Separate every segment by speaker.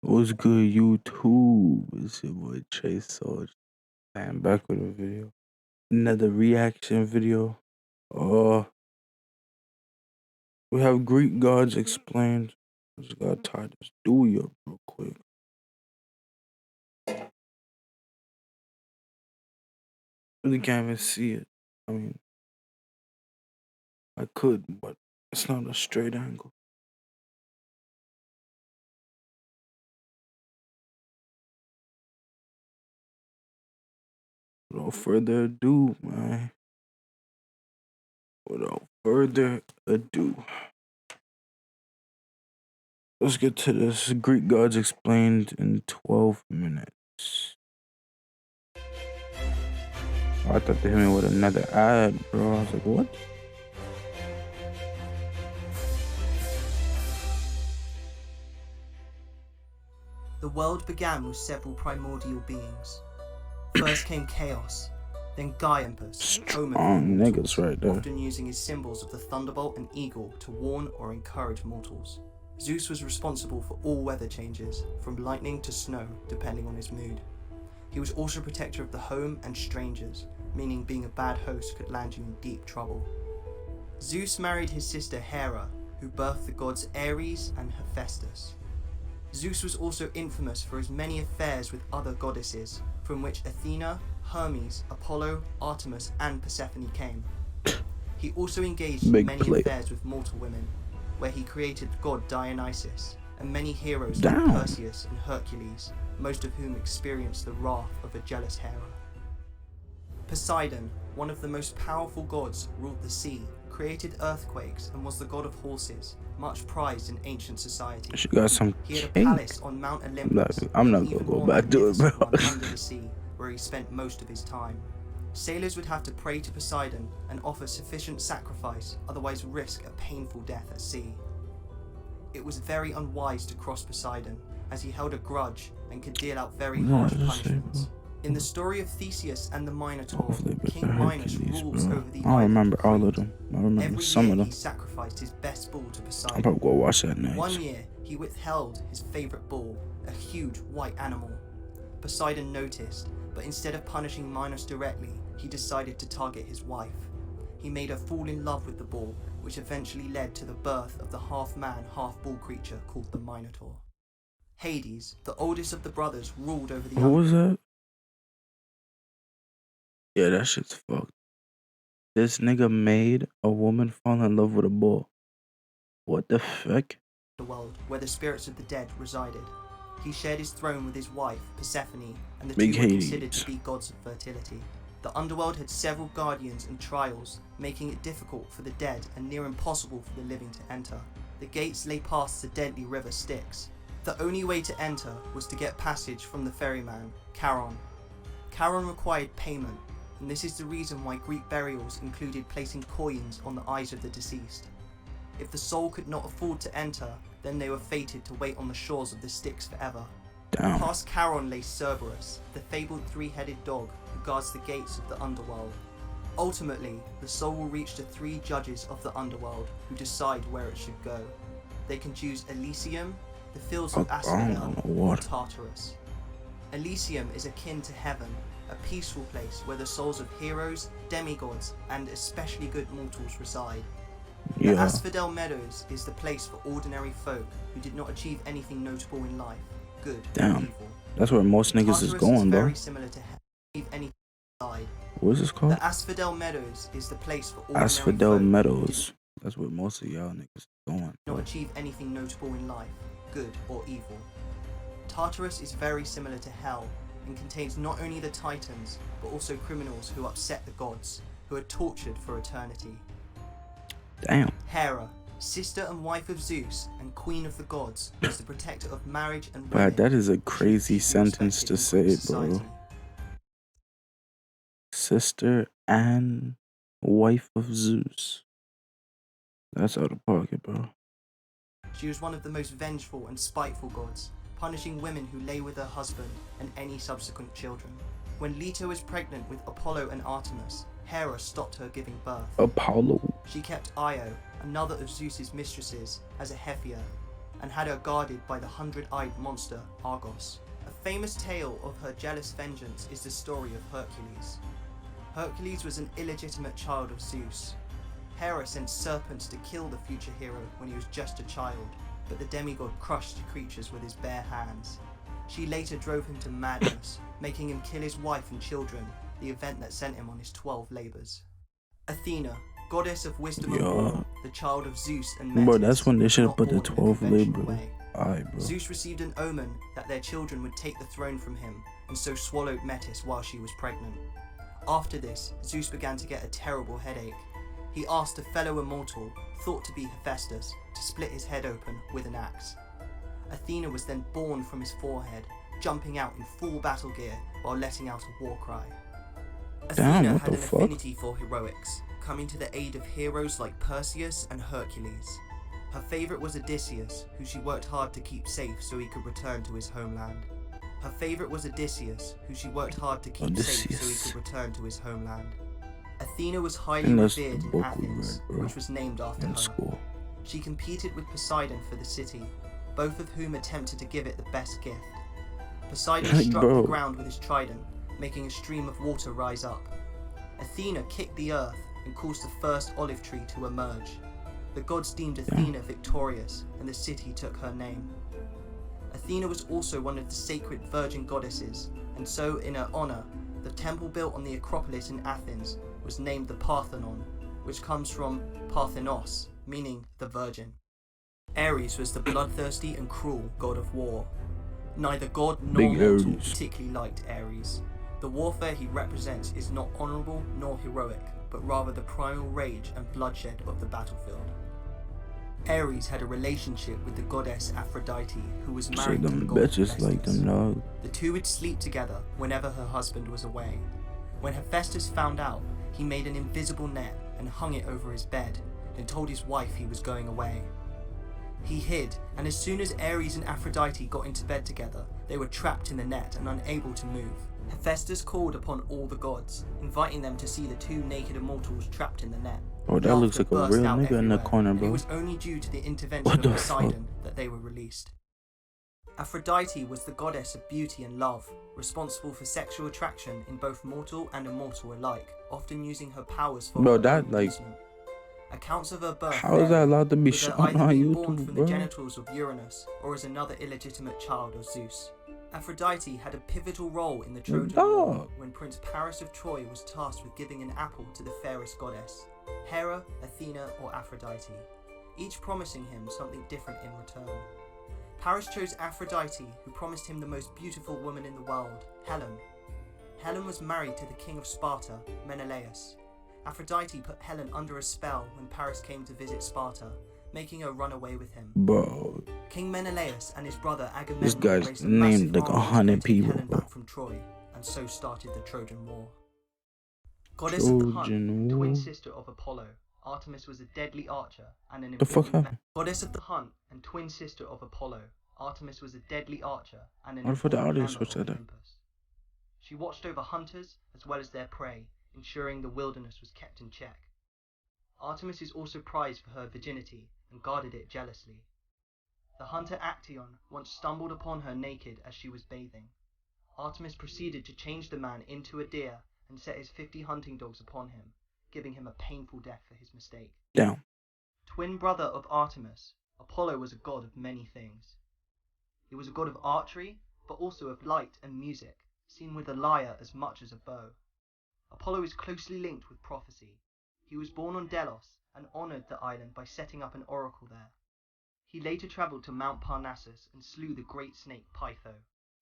Speaker 1: What's good, YouTube? It's your boy Chase Soldier. I am back with a video. Another reaction video. We have Greek gods explained. I just gotta tie this Dewey up real quick. Really can't even see it. I mean, I could, but it's not a straight angle. Without further ado, man. Without further ado. Let's get to this. Greek gods explained in 12 minutes. Oh, I thought they hit me with another ad, bro. I was like, what?
Speaker 2: The world began with several primordial beings. First came Chaos, then Gaiampus,
Speaker 1: Strong niggas right there.
Speaker 2: often using his symbols of the thunderbolt and eagle to warn or encourage mortals. Zeus was responsible for all weather changes, from lightning to snow, depending on his mood. He was also protector of the home and strangers, meaning being a bad host could land you in deep trouble. Zeus married his sister Hera, who birthed the gods Ares and Hephaestus. Zeus was also infamous for his many affairs with other goddesses, from which Athena, Hermes, Apollo, Artemis, and Persephone came. He also engaged in many affairs with mortal women, where he created god Dionysus, and many heroes like Perseus and Hercules, most of whom experienced the wrath of a jealous Hera. Poseidon, one of the most powerful gods, ruled the sea, created earthquakes, and was the god of horses, much prized in ancient society.
Speaker 1: She got some
Speaker 2: He had a palace on Mount Olympus.
Speaker 1: I'm not gonna go back to it, bro.
Speaker 2: Under the sea, where he spent most of his time. Sailors would have to pray to Poseidon and offer sufficient sacrifice, otherwise risk a painful death at sea. It was very unwise to cross Poseidon, as he held a grudge and could deal out very harsh punishments. In the story of Theseus and the Minotaur, King Minos rules over the island.
Speaker 1: I don't remember all of them. I remember some of them.
Speaker 2: He sacrificed his best bull to Poseidon.
Speaker 1: I'll probably go watch that next.
Speaker 2: One year, he withheld his favorite bull, a huge white animal. Poseidon noticed, but instead of punishing Minos directly, he decided to target his wife. He made her fall in love with the bull, which eventually led to the birth of the half-man, half-bull creature called the Minotaur. Hades, the oldest of the brothers, ruled over the
Speaker 1: What was that? Yeah, that shit's fucked. This nigga made a woman fall in love with a bull. What the fuck?
Speaker 2: The world where the spirits of the dead resided. He shared his throne with his wife, Persephone, and the two were considered to be gods of fertility. The underworld had several guardians and trials, making it difficult for the dead and near impossible for the living to enter. The gates lay past the deadly river Styx. The only way to enter was to get passage from the ferryman, Charon. Charon required payment, and this is the reason why Greek burials included placing coins on the eyes of the deceased. If the soul could not afford to enter, then they were fated to wait on the shores of the Styx forever.
Speaker 1: Damn.
Speaker 2: Past Charon lay Cerberus, the fabled three-headed dog who guards the gates of the underworld. Ultimately, the soul will reach the three judges of the underworld who decide where it should go. They can choose Elysium, the fields of Asphodel, or Tartarus. Elysium is akin to heaven, a peaceful place where the souls of heroes, demigods, and especially good mortals reside. The Asphodel Meadows is the place for ordinary folk who did not achieve anything notable in life, good or evil.
Speaker 1: That's where most niggas
Speaker 2: Tartarus
Speaker 1: is going, bro.
Speaker 2: Very similar to anything inside.
Speaker 1: What is this called?
Speaker 2: The Asphodel Meadows is the place for ordinary
Speaker 1: Asphodel
Speaker 2: folk
Speaker 1: Meadows. That's where most of y'all niggas is going.
Speaker 2: Not achieve anything notable in life, good or evil. Tartarus is very similar to Hell and contains not only the Titans, but also criminals who upset the gods, who are tortured for eternity.
Speaker 1: Damn.
Speaker 2: Hera, sister and wife of Zeus and queen of the gods, was the protector of marriage and
Speaker 1: women. But that is a crazy sentence to say, bro. Sister and wife of Zeus. That's out of pocket, bro.
Speaker 2: She was one of the most vengeful and spiteful gods, punishing women who lay with her husband and any subsequent children. When Leto was pregnant with Apollo and Artemis, Hera stopped her giving birth.
Speaker 1: Apollo.
Speaker 2: She kept Io, another of Zeus's mistresses, as a Hephaia. and had her guarded by the 100-eyed monster Argos. A famous tale of her jealous vengeance is the story of Hercules. Hercules was an illegitimate child of Zeus. Hera sent serpents to kill the future hero when he was just a child, but the demigod crushed the creatures with his bare hands. She later drove him to madness, making him kill his wife and children, the event that sent him on his 12 labors. Athena, goddess of wisdom and war, the child of Zeus and Metis.
Speaker 1: Bro, that's when they should have
Speaker 2: not
Speaker 1: put the
Speaker 2: born in a
Speaker 1: 12
Speaker 2: conventional
Speaker 1: labor.
Speaker 2: way.
Speaker 1: Alright, bro.
Speaker 2: Zeus received an omen that their children would take the throne from him, and so swallowed Metis while she was pregnant. After this, Zeus began to get a terrible headache. He asked a fellow immortal, thought to be Hephaestus, to split his head open with an axe. Athena was then born from his forehead, jumping out in full battle gear while letting out a war cry. Athena had an affinity for heroics, coming to the aid of heroes like Perseus and Hercules. Her favourite was Odysseus, who she worked hard to keep safe so he could return to his homeland. Athena was highly revered in Athens, which was named after her. She competed with Poseidon for the city, both of whom attempted to give it the best gift. Poseidon struck the ground with his trident, making a stream of water rise up. Athena kicked the earth and caused the first olive tree to emerge. The gods deemed Athena victorious, and the city took her name. Athena was also one of the sacred virgin goddesses, and so in her honour, the temple built on the Acropolis in Athens was named the Parthenon, which comes from Parthenos, meaning the virgin. Ares was the bloodthirsty and cruel god of war. Neither god nor mortal particularly liked Ares. The warfare he represents is not honourable nor heroic, but rather the primal rage and bloodshed of the battlefield. Ares had a relationship with the goddess Aphrodite, who was married to the god Hephaestus. The two would sleep together whenever her husband was away. When Hephaestus found out, he made an invisible net and hung it over his bed, then told his wife he was going away. He hid, and as soon as Ares and Aphrodite got into bed together, they were trapped in the net and unable to move. Hephaestus called upon all the gods, inviting them to see the two naked immortals trapped in the net.
Speaker 1: Oh, that looks like a real nigga in the corner, bro.
Speaker 2: It was only due to the intervention of Poseidon that they were released. Aphrodite was the goddess of beauty and love, responsible for sexual attraction in both mortal and immortal alike, often using her powers for her own amusement. Accounts of her birth
Speaker 1: how is that allowed to be shown on YouTube,
Speaker 2: born from the genitals of Uranus or as another illegitimate child of Zeus. Aphrodite had a pivotal role in the Trojan War when Prince Paris of Troy was tasked with giving an apple to the fairest goddess, Hera, Athena, or Aphrodite, each promising him something different in return. Paris chose Aphrodite, who promised him the most beautiful woman in the world, Helen. Helen was married to the king of Sparta, Menelaus. Aphrodite put Helen under a spell when Paris came to visit Sparta, making her run away with him.
Speaker 1: Bro,
Speaker 2: King Menelaus and his brother Agamemnon
Speaker 1: this guy's
Speaker 2: raised a
Speaker 1: named
Speaker 2: massive
Speaker 1: like
Speaker 2: army
Speaker 1: 100
Speaker 2: to
Speaker 1: people,
Speaker 2: Helen
Speaker 1: bro.
Speaker 2: back from Troy, and so started the Trojan War. Goddess of the Hunt, twin sister of Apollo, Artemis was a deadly archer and an Goddess of the Hunt and twin sister of Apollo, Artemis was a deadly archer and an Olympus. She watched over hunters as well as their prey, ensuring the wilderness was kept in check. Artemis is also prized for her virginity and guarded it jealously. The hunter Actaeon once stumbled upon her naked as she was bathing. Artemis proceeded to change the man into a deer and set his 50 hunting dogs upon him, giving him a painful death for his mistake.
Speaker 1: Down.
Speaker 2: Twin brother of Artemis, Apollo was a god of many things. He was a god of archery, but also of light and music, seen with a lyre as much as a bow. Apollo is closely linked with prophecy. He was born on Delos and honoured the island by setting up an oracle there. He later travelled to Mount Parnassus and slew the great snake Pytho.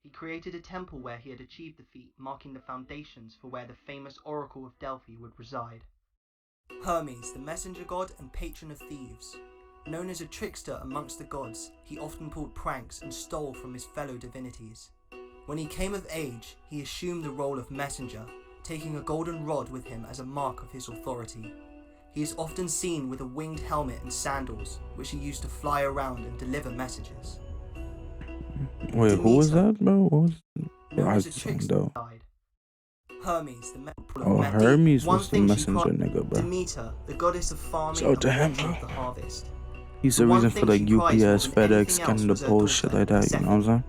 Speaker 2: He created a temple where he had achieved the feat, marking the foundations for where the famous Oracle of Delphi would reside. Hermes, the messenger god and patron of thieves. Known as a trickster amongst the gods, he often pulled pranks and stole from his fellow divinities. When he came of age, he assumed the role of messenger, taking a golden rod with him as a mark of his authority. He is often seen with a winged helmet and sandals, which he used to fly around and deliver messages.
Speaker 1: Wait,
Speaker 2: Demeter,
Speaker 1: who was that, bro? What was
Speaker 2: known as a trickster, died. Hermes,
Speaker 1: Hermes was the messenger nigga, bro.
Speaker 2: Demeter, the goddess of farming
Speaker 1: Shout
Speaker 2: and
Speaker 1: to him,
Speaker 2: watcher
Speaker 1: bro.
Speaker 2: of the harvest.
Speaker 1: He's
Speaker 2: The
Speaker 1: the
Speaker 2: one
Speaker 1: reason for
Speaker 2: thing
Speaker 1: like
Speaker 2: she prized more
Speaker 1: UPS,
Speaker 2: than
Speaker 1: FedEx,
Speaker 2: anything else
Speaker 1: getting the
Speaker 2: was her
Speaker 1: post, shit
Speaker 2: daughter,
Speaker 1: like that. You know what I'm saying?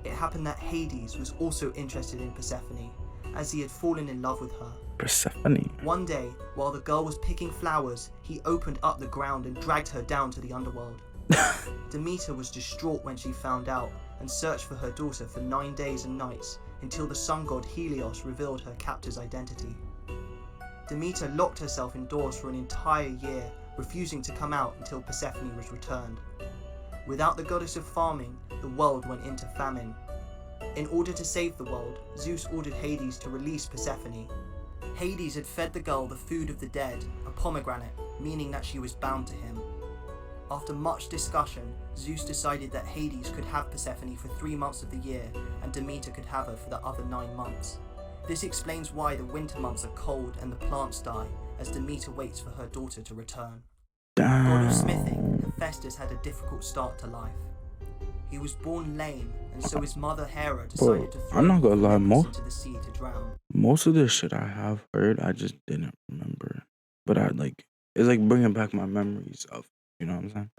Speaker 2: It happened that Hades was also interested in Persephone, as he had fallen in love with her.
Speaker 1: Persephone.
Speaker 2: One day, while the girl was picking flowers, he opened up the ground and dragged her down to the underworld. Demeter was distraught when she found out and searched for her daughter for 9 days and nights until the sun god Helios revealed her captor's identity. Demeter locked herself indoors for an entire year, refusing to come out until Persephone was returned. Without the goddess of farming, the world went into famine. In order to save the world, Zeus ordered Hades to release Persephone. Hades had fed the girl the food of the dead, a pomegranate, meaning that she was bound to him. After much discussion, Zeus decided that Hades could have Persephone for 3 months of the year and Demeter could have her for the other 9 months. This explains why the winter months are cold and the plants die, as Demeter waits for her daughter to return.
Speaker 1: Damn.
Speaker 2: God of smithing, Hephaestus had a difficult start to life. He was born lame, and so his mother Hera decided to throw
Speaker 1: I'm not gonna lie,
Speaker 2: Olympus into the sea to drown.
Speaker 1: Most of this shit I have heard, I just didn't remember. But it's like bringing back my memories of, you know what I'm saying?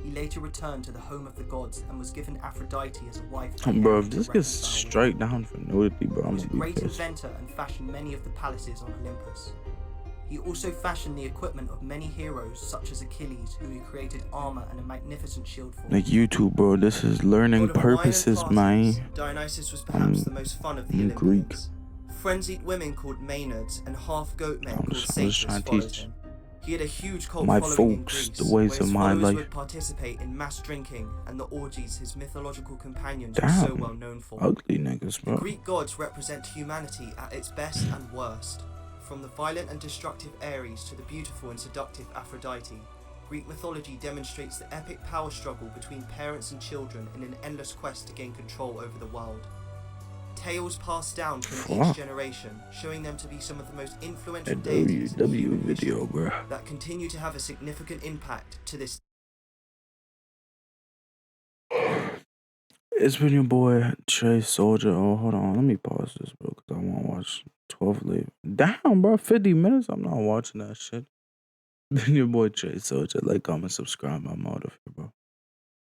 Speaker 2: He later returned to the home of the gods and was given Aphrodite as a wife.
Speaker 1: Bro, if this gets strike down for nudity, bro, I'm
Speaker 2: He was a
Speaker 1: gonna be
Speaker 2: great
Speaker 1: pissed.
Speaker 2: inventor and fashioned many of the palaces on Olympus. He also fashioned the equipment of many heroes such as Achilles, who he created armor and a magnificent shield for.
Speaker 1: Like YouTube, bro, this is learning
Speaker 2: God of wine and
Speaker 1: purposes,
Speaker 2: parties,
Speaker 1: man.
Speaker 2: Dionysus was perhaps the most fun of the
Speaker 1: I'm Greek.
Speaker 2: Olympians. Frenzied women called Maenads and half-goat men
Speaker 1: I'm
Speaker 2: called
Speaker 1: just
Speaker 2: satyrs
Speaker 1: trying to
Speaker 2: followed
Speaker 1: teach
Speaker 2: him. He had a huge cult
Speaker 1: my
Speaker 2: following in
Speaker 1: folks
Speaker 2: Greece,
Speaker 1: the ways
Speaker 2: where
Speaker 1: of
Speaker 2: his
Speaker 1: my
Speaker 2: followers
Speaker 1: life.
Speaker 2: would participate in mass drinking and the orgies his mythological companions
Speaker 1: Damn.
Speaker 2: were so well known for.
Speaker 1: Ugly niggas,
Speaker 2: The
Speaker 1: bro.
Speaker 2: Greek gods represent humanity at its best and worst. From the violent and destructive Ares to the beautiful and seductive Aphrodite, Greek mythology demonstrates the epic power struggle between parents and children in an endless quest to gain control over the world. Tales passed down from each generation, showing them to be some of the most influential
Speaker 1: That
Speaker 2: deities in
Speaker 1: WW
Speaker 2: human
Speaker 1: video,
Speaker 2: history
Speaker 1: bro.
Speaker 2: that continue to have a significant impact to this.
Speaker 1: It's been your boy Trey Soldier. Oh, hold on, let me pause this, bro, because I want to watch 12 Live. Damn, bro, 50 minutes. I'm not watching that shit. Been your boy Trey Soldier. Like, comment, subscribe. I'm out of here, bro.